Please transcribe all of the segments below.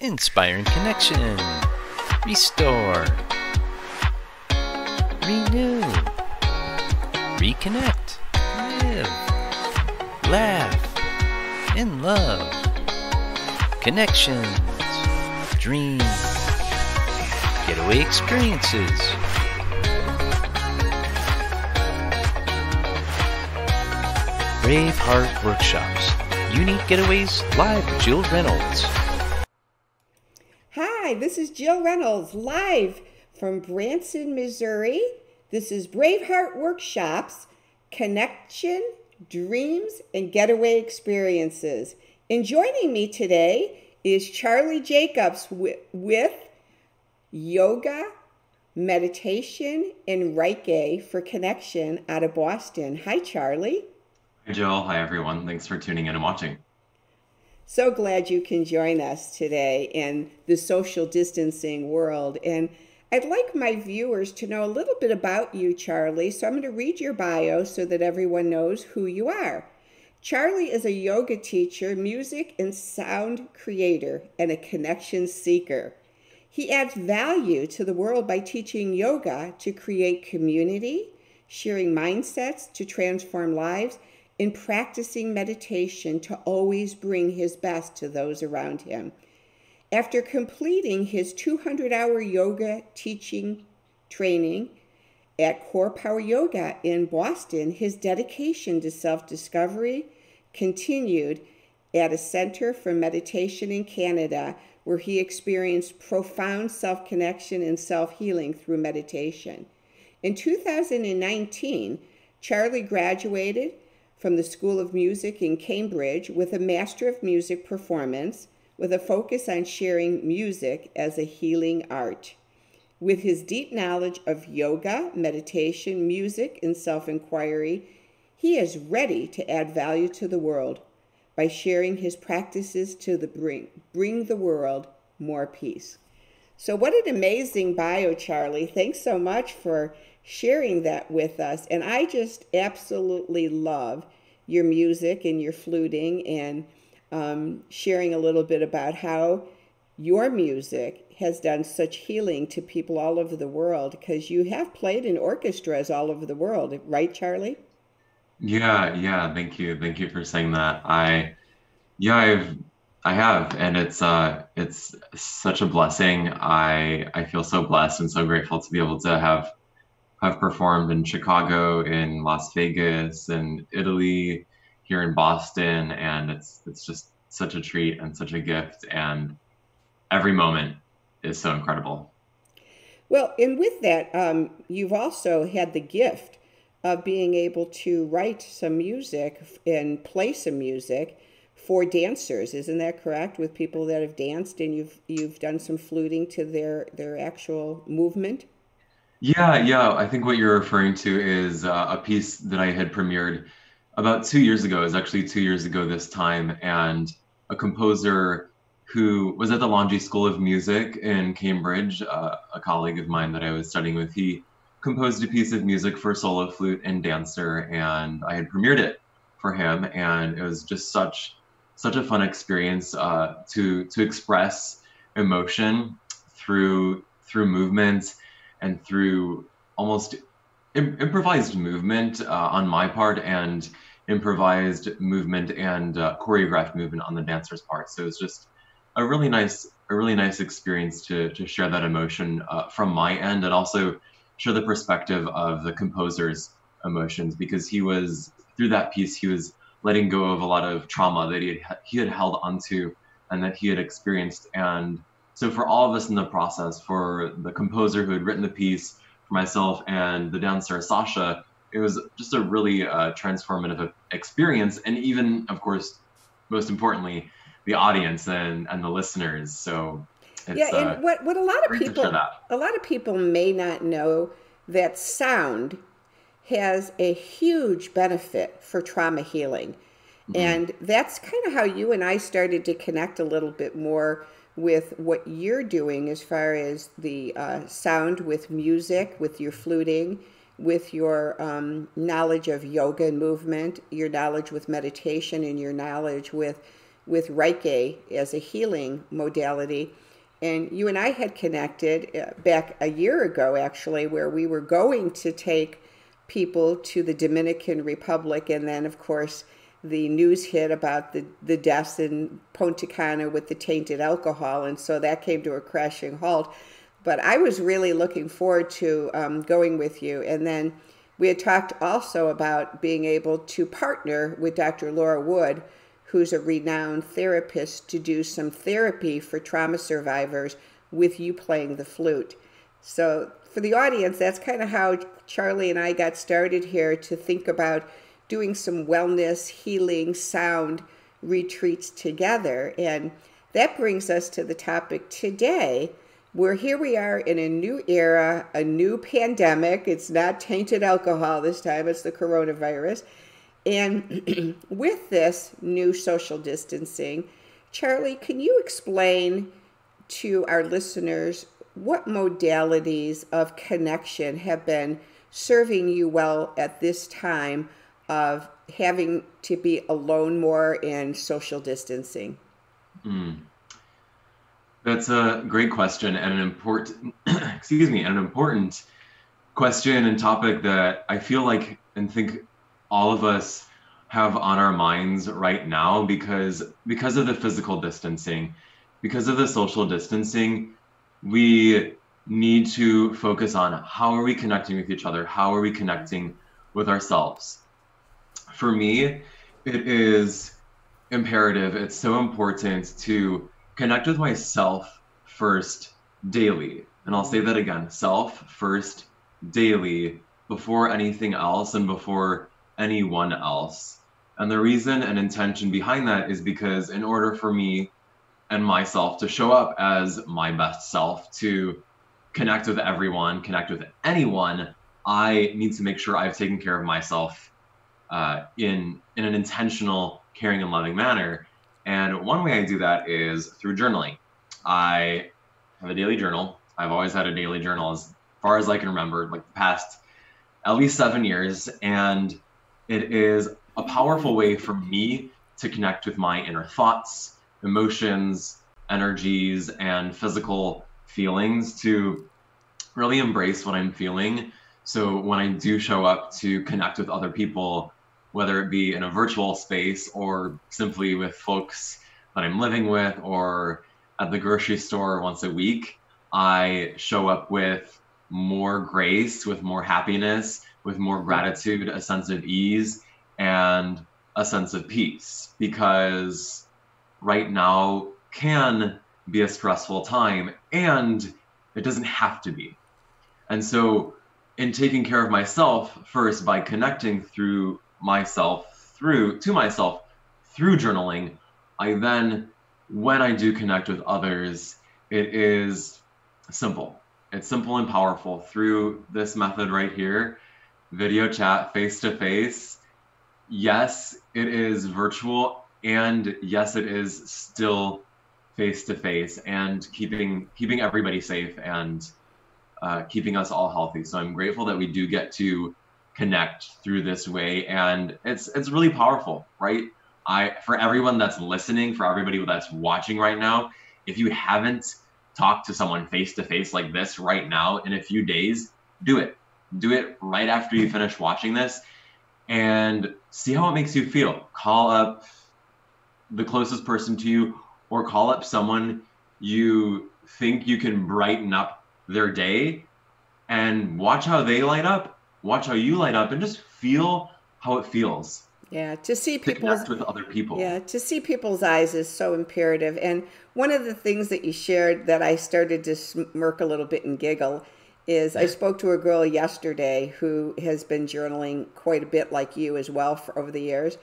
Inspiring connection. Restore. Renew. Reconnect. Live. Laugh. In love. Connections. Dream. Getaway experiences. Brave Heart Workshops. Unique Getaways live with Jill Reynolds. Hi, this is Jill Reynolds live from Branson, Missouri. This is Brave Heart Workshops, Connection, Dreams, and Getaway Experiences. And joining me today is Charlie Jacobs with Yoga, Meditation, and Reiki for Connection out of Boston. Hi, Charlie. Hi, Jill. Hi, everyone. Thanks for tuning in and watching. So glad you can join us today in the social distancing world. And I'd like my viewers to know a little bit about you, Charlie. So I'm going to read your bio so that everyone knows who you are. Charlie is a yoga teacher, music and sound creator, and a connection seeker. He adds value to the world by teaching yoga to create community, sharing mindsets to transform lives, and practicing meditation to always bring his best to those around him. After completing his 200-hour yoga teaching training at CorePower Yoga in Boston, his dedication to self-discovery continued at a center for meditation in Canada, where he experienced profound self-connection and self-healing through meditation. In 2019, Charlie graduated from the School of Music in Cambridge with a Master of Music Performance with a focus on sharing music as a healing art. With his deep knowledge of yoga, meditation, music, and self-inquiry, he is ready to add value to the world by sharing his practices to bring the world more peace. So what an amazing bio, Charlie. Thanks so much for sharing that with us. And I just absolutely love your music and your fluting and sharing a little bit about how your music has done such healing to people all over the world, because you have played in orchestras all over the world, right, Charlie? Yeah. Thank you. Thank you for saying that. I have, and it's such a blessing. I feel so blessed and so grateful to be able to have performed in Chicago, in Las Vegas, in Italy, here in Boston, and it's just such a treat and such a gift, and every moment is so incredible. Well, and with that, you've also had the gift of being able to write some music and play some music for dancers. Isn't that correct? With people that have danced, and you've done some fluting to their actual movement? Yeah. I think what you're referring to is a piece that I had premiered about 2 years ago. It was actually 2 years ago this time, and a composer who was at the Longy School of Music in Cambridge, a colleague of mine that I was studying with, he composed a piece of music for solo flute and dancer, and I had premiered it for him, and it was just such a fun experience to express emotion through movement and through almost improvised movement on my part, and improvised movement and choreographed movement on the dancer's part. So it was just a really nice experience to share that emotion from my end, and also share the perspective of the composer's emotions, because through that piece he was letting go of a lot of trauma that he had held onto and that he had experienced. And so for all of us in the process, for the composer who had written the piece, for myself, and the dancer Sasha, it was just a really transformative experience. And even, of course, most importantly, the audience and the listeners. So it's And what a lot of great to share that. a lot of people may not know that sound has a huge benefit for trauma healing. Mhm. And that's kind of how you and I started to connect a little bit more with what you're doing as far as the sound with music, with your fluting, with your knowledge of yoga and movement, your knowledge with meditation, and your knowledge with with Reiki as a healing modality. And you and I had connected back a year ago, actually, where we were going to take people to the Dominican Republic. And then, of course, the news hit about the deaths in Punta Cana with the tainted alcohol. And so that came to a crashing halt. But I was really looking forward to going with you. And then we had talked also about being able to partner with Dr. Laura Wood, who's a renowned therapist, to do some therapy for trauma survivors with you playing the flute. So for the audience, that's kind of how Charlie and I got started here, to think about doing some wellness, healing, sound retreats together. And that brings us to the topic today, where here we are in a new era, a new pandemic. It's not tainted alcohol this time, it's the coronavirus. And with this new social distancing, Charlie, can you explain to our listeners what modalities of connection have been serving you well at this time of having to be alone more and social distancing? That's a great question, and an important, an important question and topic that I feel like and think all of us have on our minds right now, because of the physical distancing, because of the social distancing, we need to focus on how are we connecting with each other? How are we connecting with ourselves? For me, it is imperative, it's so important to connect with myself first daily. And I'll say that again, self first daily, before anything else and before anyone else. And the reason and intention behind that is because in order for me and myself to show up as my best self, to connect with everyone, connect with anyone, I need to make sure I've taken care of myself in an intentional, caring, and loving manner. And one way I do that is through journaling. I have a daily journal. I've always had a daily journal as far as I can remember, like the past at least 7 years. And it is a powerful way for me to connect with my inner thoughts, emotions, energies, and physical feelings, to really embrace what I'm feeling. So when I do show up to connect with other people, whether it be in a virtual space or simply with folks that I'm living with or at the grocery store once a week, I show up with more grace, with more happiness, with more gratitude, a sense of ease, and a sense of peace. Because right now can be a stressful time, and it doesn't have to be. And so in taking care of myself first by connecting to myself through journaling, I then, when I do connect with others, it is simple. It's simple and powerful through this method right here, video chat, face to face. Yes, it is virtual, and yes, it is still face to face, and keeping everybody safe and keeping us all healthy. So I'm grateful that we do get to connect through this way, and it's really powerful, right? For everyone that's listening, for everybody that's watching right now, if you haven't talked to someone face to face like this right now in a few days, do it. Do it right after you finish watching this, and see how it makes you feel. Call up the closest person to you, or call up someone you think you can brighten up their day, and watch how they light up, watch how you light up, and just feel how it feels. Yeah, to see people's, with other people. Yeah, to see people's eyes is so imperative. And one of the things that you shared that I started to smirk a little bit and giggle is I spoke to a girl yesterday who has been journaling quite a bit like you as well for over the years.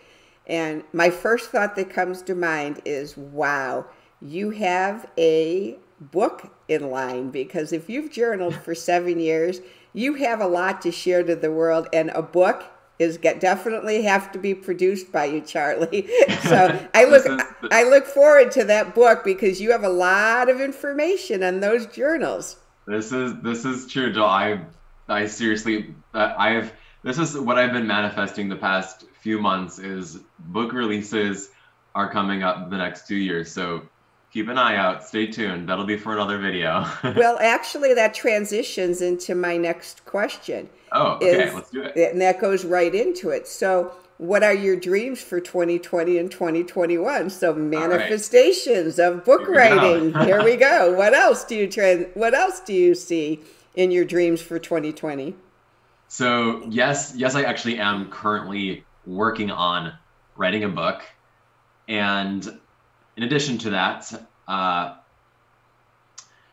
And my first thought that comes to mind is, wow, you have a book in line, because if you've journaled for 7 years, you have a lot to share to the world, and a book is definitely have to be produced by you, Charlie. So I look forward to that book, because you have a lot of information on those journals. This is true, Joel. I seriously, this is what I've been manifesting the past few months, is book releases are coming up the next 2 years. So keep an eye out. Stay tuned. That'll be for another video. Well, actually, that transitions into my next question. Oh, okay. Is Let's do it. and that goes right into it. So, what are your dreams for 2020 and 2021? So, manifestations of book writing. Here we go. What else do you see in your dreams for 2020? So, yes, I actually am currently working on writing a book. And in addition to that,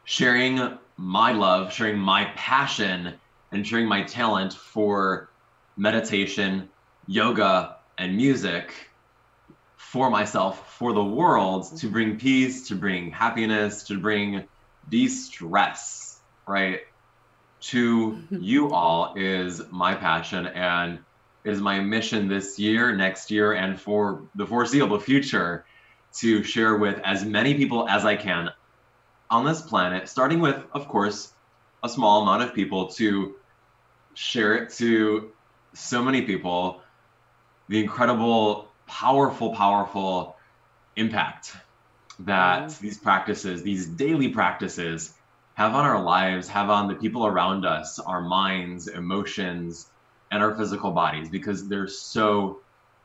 sharing my love, sharing my passion, and sharing my talent for meditation, yoga, and music for myself, for the world, to bring peace, to bring happiness, to bring de-stress, right? To you all is my passion, and it is my mission this year, next year, and for the foreseeable future to share with as many people as I can on this planet, starting with, of course, a small amount of people, to share it to so many people, the incredible, powerful impact that these practices, these daily practices, have on our lives, have on the people around us, our minds, emotions, and our physical bodies, because they're so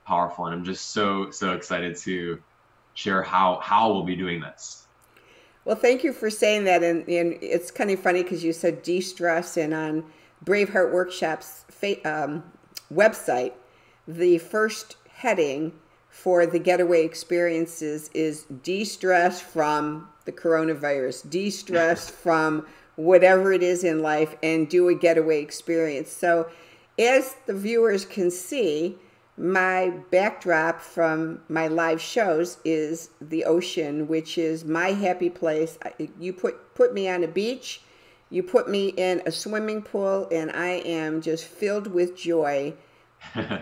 powerful. And I'm just so excited to share how we'll be doing this. Well, thank you for saying that. And it's kind of funny because you said de-stress, and on Braveheart Workshop's website, the first heading for the getaway experiences is de-stress from the coronavirus, de-stress from whatever it is in life, and do a getaway experience. So as the viewers can see, my backdrop from my live shows is the ocean, which is my happy place. You put me on a beach, you put me in a swimming pool, and I am just filled with joy,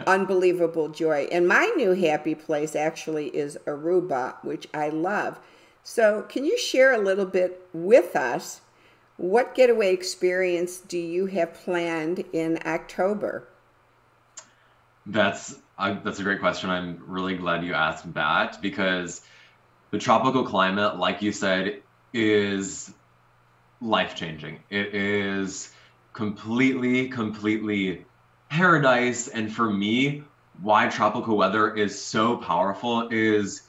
unbelievable joy. And my new happy place actually is Aruba, which I love. So can you share a little bit with us? What getaway experience do you have planned in October? That's a great question. I'm really glad you asked that, because the tropical climate, like you said, is life-changing. It is completely paradise. And for me, why tropical weather is so powerful is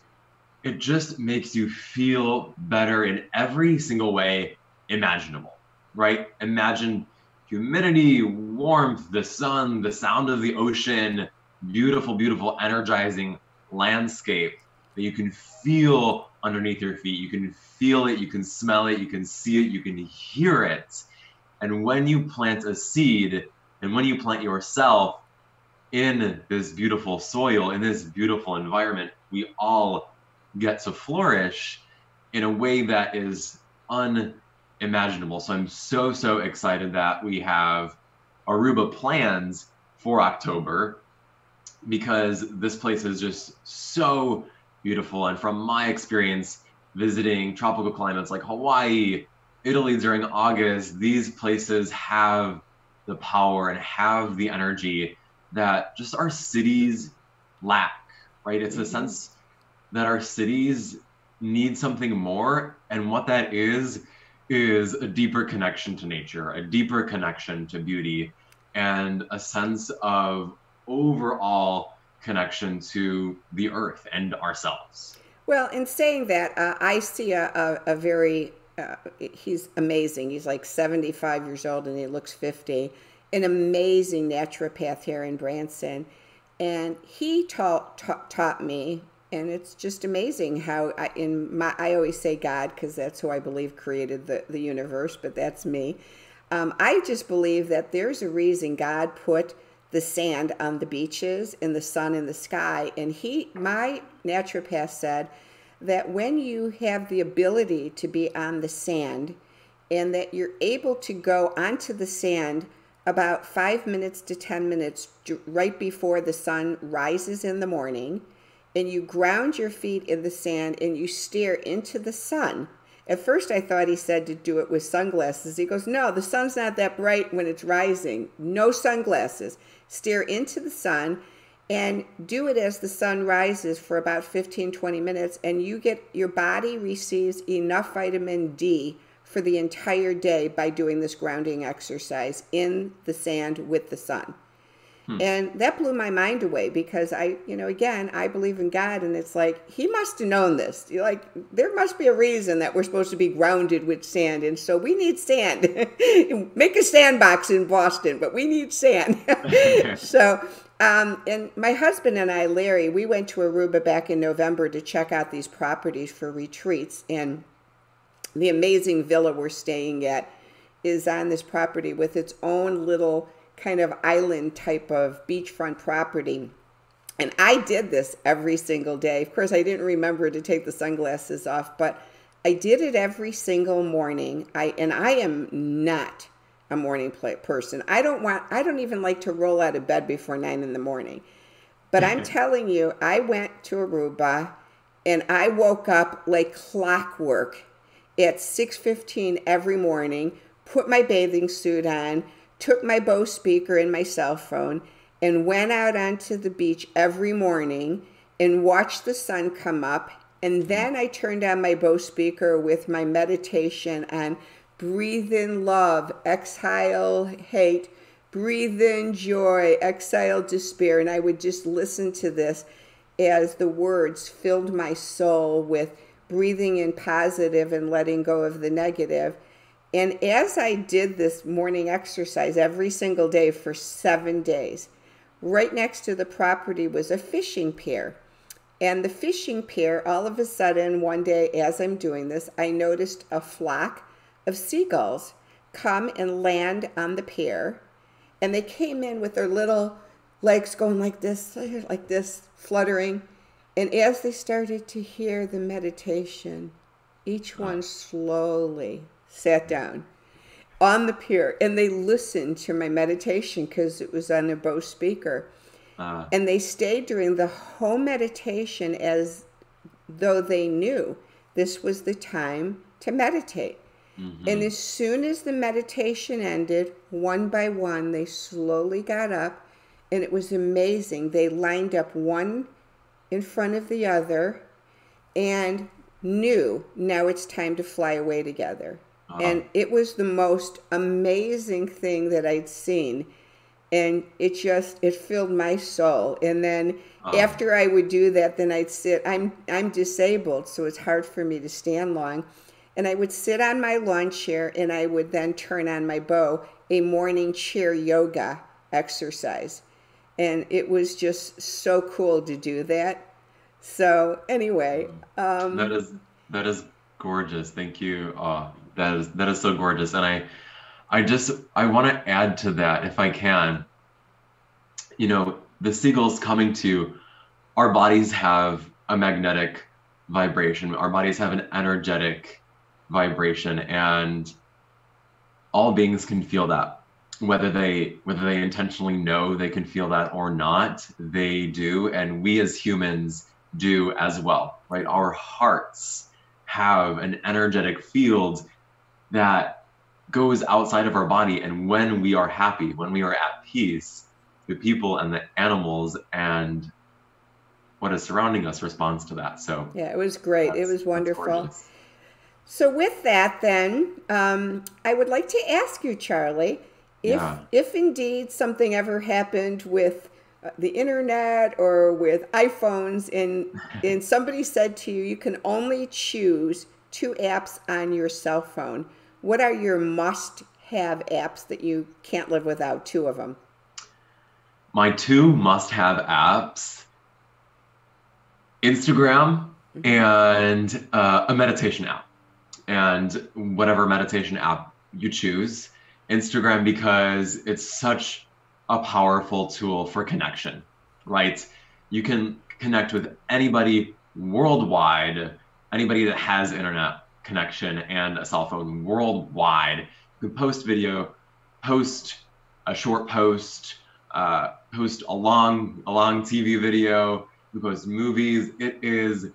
it just makes you feel better in every single way imaginable, right? Imagine humidity, warmth, the sun, the sound of the ocean, beautiful, energizing landscape that you can feel underneath your feet. You can feel it, you can smell it, you can see it, you can hear it. And when you plant a seed, and when you plant yourself in this beautiful soil, in this beautiful environment, we all get to flourish in a way that is unimaginable. So I'm so excited that we have Aruba plans for October, because this place is just so beautiful. And from my experience visiting tropical climates like Hawaii, Italy during August, these places have the power and have the energy that just our cities lack, right? It's a sense that our cities need something more. And what that is a deeper connection to nature, a deeper connection to beauty, and a sense of overall connection to the earth and ourselves. Well, in saying that, I see a very, he's amazing. He's like 75 years old and he looks 50. An amazing naturopath here in Branson. And he taught me, and it's just amazing how I always say God, because that's who I believe created the universe, but that's me. I just believe that there's a reason God put the sand on the beaches and the sun in the sky. And my naturopath said that when you have the ability to be on the sand, and that you're able to go onto the sand about 5 minutes to 10 minutes right before the sun rises in the morning, and you ground your feet in the sand and you stare into the sun. At first I thought he said to do it with sunglasses. He goes, no, the sun's not that bright when it's rising. No sunglasses. Stare into the sun, and do it as the sun rises for about 15-20 minutes, and your body receives enough vitamin D for the entire day by doing this grounding exercise in the sand with the sun. And that blew my mind away, because again, I believe in God, and it's like, he must have known this. Like, there must be a reason that we're supposed to be grounded with sand, and so we need sand. Make a sandbox in Boston, but we need sand. So, and my husband and I, Larry, we went to Aruba back in November to check out these properties for retreats, and the amazing villa we're staying at is on this property with its own little kind of island type of beachfront property. And I did this every single day. Of course, I didn't remember to take the sunglasses off, but I did it every single morning. I am not a morning person. I don't even like to roll out of bed before 9 in the morning. But I'm telling you, I went to Aruba and I woke up like clockwork at 6:15 every morning, put my bathing suit on, took my Bose speaker and my cell phone, and went out onto the beach every morning and watched the sun come up. And then I turned on my Bose speaker with my meditation on breathe in love, exhale hate, breathe in joy, exhale despair. And I would just listen to this as the words filled my soul with breathing in positive and letting go of the negative. And as I did this morning exercise every single day for 7 days, right next to the property was a fishing pier. And the fishing pier, all of a sudden, one day as I'm doing this, I noticed a flock of seagulls come and land on the pier. And they came in with their little legs going like this, fluttering. And as they started to hear the meditation, each one slowly sat down on the pier, and they listened to my meditation because it was on a Bose speaker. And they stayed during the whole meditation as though they knew this was the time to meditate. And as soon as the meditation ended, one by one, they slowly got up, and it was amazing. They lined up one in front of the other and knew now it's time to fly away together. And it was the most amazing thing that I'd seen. And it filled my soul. And then after I would do that, then I'd sit. I'm disabled, so it's hard for me to stand long. And I would sit on my lawn chair, and I would then turn on my bow, a morning chair yoga exercise. And it was just so cool to do that. So anyway. That is gorgeous. Thank you. That is so gorgeous. And I want to add to that, if I can. The seagulls coming to, our bodies have a magnetic vibration. Our bodies have an energetic vibration, and all beings can feel that. Whether they intentionally know they can feel that or not, they do. And we as humans do as well, right? Our hearts have an energetic field that goes outside of our body. And when we are happy, when we are at peace, the people and the animals and what is surrounding us responds to that. So yeah, it was great. It was wonderful. So with that, then, I would like to ask you, Charlie, if indeed something ever happened with the internet or with iPhones, and somebody said to you, you can only choose 2 apps on your cell phone, what are your must-have apps that you can't live without? 2 of them. My 2 must-have apps: Instagram and a meditation app. And whatever meditation app you choose. Instagram, because it's such a powerful tool for connection, right? You can connect with anybody worldwide, anybody that has internet connection and a cell phone worldwide. You can post video, post a short post, post a long TV video, you post movies. It is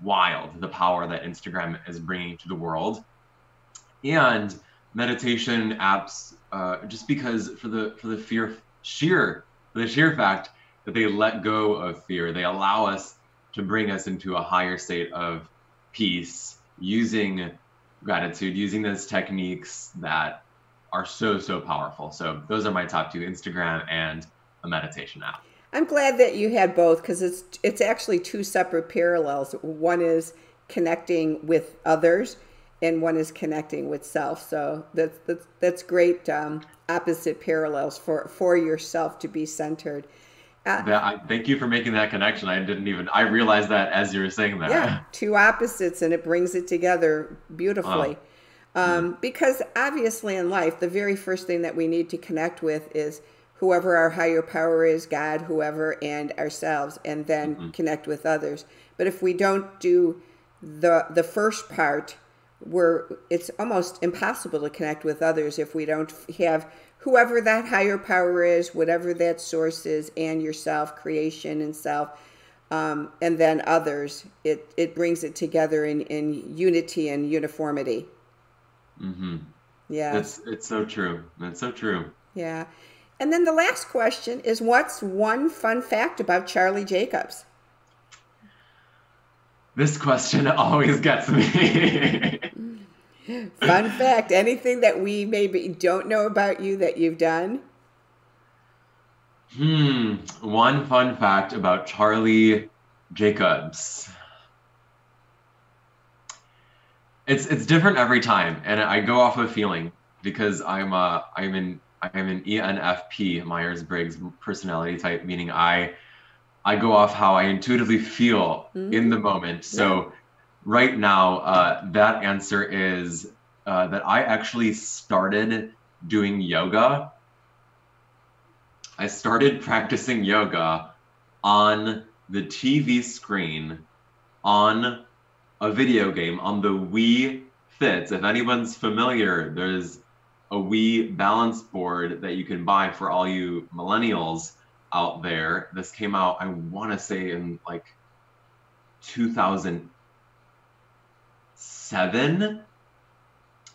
wild, the power that Instagram is bringing to the world. And meditation apps, just because for the sheer fact that they let go of fear. They allow us to bring us into a higher state of peace using gratitude, using those techniques that are so, so powerful. So those are my top two, Instagram and a meditation app. I'm glad that you had both, because it's actually two separate parallels. One is connecting with others, and one is connecting with self. So that's great, opposite parallels for yourself to be centered. Thank you for making that connection. I realized that as you were saying that. Yeah, two opposites, and it brings it together beautifully. Because obviously in life, the very first thing that we need to connect with is whoever our higher power is, God, whoever, and ourselves, and then connect with others. But if we don't do the first part, it's almost impossible to connect with others if we don't have whoever that higher power is, whatever that source is, and yourself, creation and self, and then others. It brings it together in unity and uniformity. Yeah. It's so true. It's so true. Yeah. And then the last question is, what's one fun fact about Charlie Jacobs? This question always gets me. Fun fact, anything that we maybe don't know about you that you've done? One fun fact about Charlie Jacobs. It's different every time, and I go off of feeling, because I'm an ENFP, Myers-Briggs personality type, meaning I go off how I intuitively feel in the moment. So right now, that answer is that I actually started doing yoga. I started practicing yoga on the TV screen on a video game, on the Wii Fit. If anyone's familiar, there's a Wii balance board that you can buy for all you millennials out there. This came out, I want to say, in like 2007.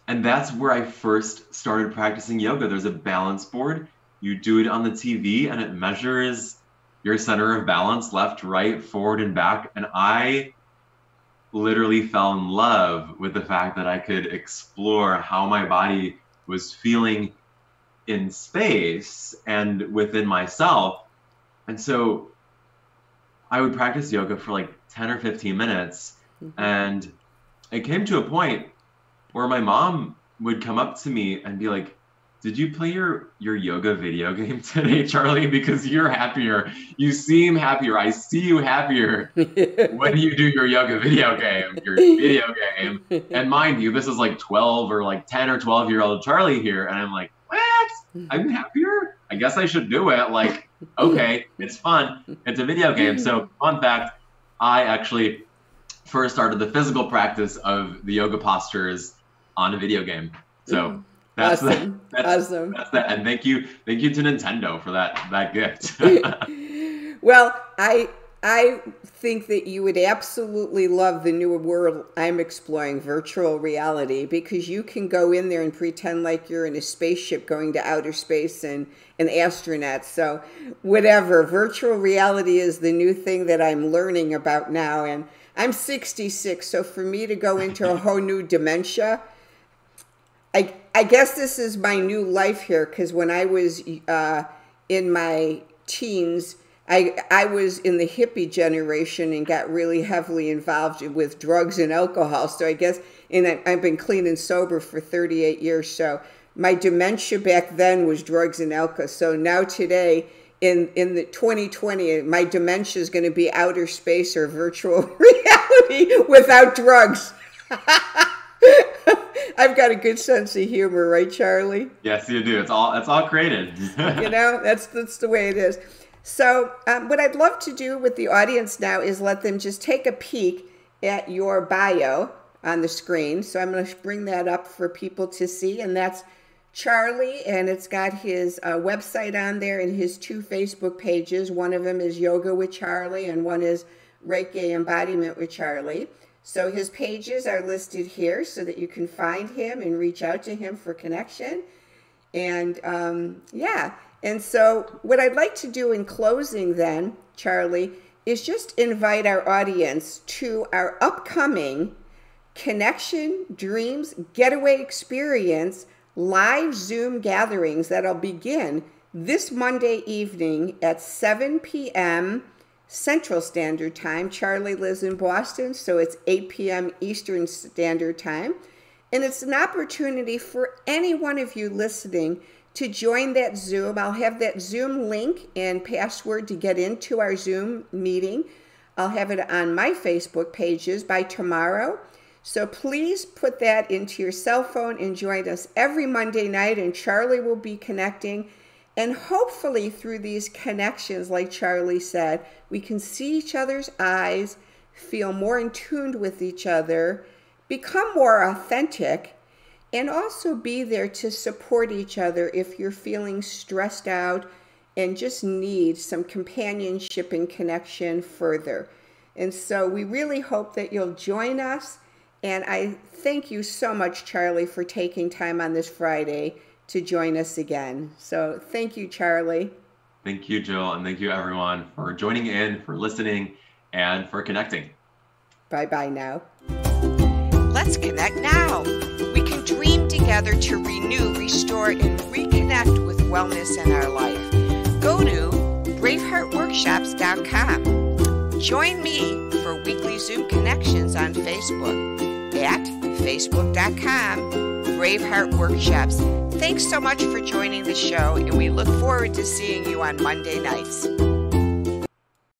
And that's where I first started practicing yoga. There's a balance board. You do it on the TV, and it measures your center of balance, left, right, forward, and back. And I literally fell in love with the fact that I could explore how my body was feeling in space and within myself. And so I would practice yoga for like 10 or 15 minutes. And it came to a point where my mom would come up to me and be like, "Did you play your yoga video game today, Charlie? Because you're happier. You seem happier. I see you happier when you do your yoga video game, And mind you, this is like 12 or like 10 or 12-year-old Charlie here. And I'm like, what? I'm happier? I guess I should do it. Like, okay, it's fun. It's a video game. So fun fact, I actually first started the physical practice of the yoga postures on a video game. So that's awesome. Awesome. That's that. And thank you to Nintendo for that gift. Well, I think that you would absolutely love the new world I'm exploring, virtual reality, because you can go in there and pretend like you're in a spaceship going to outer space and an astronaut. So whatever, virtual reality is the new thing that I'm learning about now. And I'm 66, so for me to go into a whole new dementia, I guess this is my new life here, because when I was in my teens, I was in the hippie generation and got really heavily involved with drugs and alcohol. So I guess, and I've been clean and sober for 38 years. So my dementia back then was drugs and alcohol. So now today, in the 2020, my dementia is going to be outer space or virtual reality without drugs. I've got a good sense of humor, right, Charlie? Yes, you do. It's all created. That's the way it is. So what I'd love to do with the audience now is let them just take a peek at your bio on the screen. So I'm going to bring that up for people to see, and that's Charlie, and it's got his website on there and his 2 Facebook pages. One of them is Yoga with Charlie, and one is Reiki Embodiment with Charlie. So his pages are listed here so that you can find him and reach out to him for connection. And yeah, And so what I'd like to do in closing then, Charlie, is just invite our audience to our upcoming Connection Dreams Getaway Experience live Zoom gatherings that'll begin this Monday evening at 7 p.m. Central Standard Time. Charlie lives in Boston, so it's 8 p.m. Eastern Standard Time. And it's an opportunity for any one of you listening to join that Zoom. I'll have that Zoom link and password to get into our Zoom meeting. I'll have it on my Facebook pages by tomorrow. So please put that into your cell phone and join us every Monday night, and Charlie will be connecting. And hopefully through these connections, like Charlie said, we can see each other's eyes, feel more in tune with each other, become more authentic, and also be there to support each other if you're feeling stressed out and just need some companionship and connection further. And so we really hope that you'll join us. And I thank you so much, Charlie, for taking time on this Friday to join us again. So thank you, Charlie. Thank you, Jill, and thank you, everyone, for joining in, for listening, and for connecting. Bye-bye now. Let's connect now. We can dream together to renew, restore, and reconnect with wellness in our life. Go to braveheartworkshops.com. Join me for weekly Zoom connections on Facebook at facebook.com Braveheart Workshops. Thanks so much for joining the show, and we look forward to seeing you on Monday nights.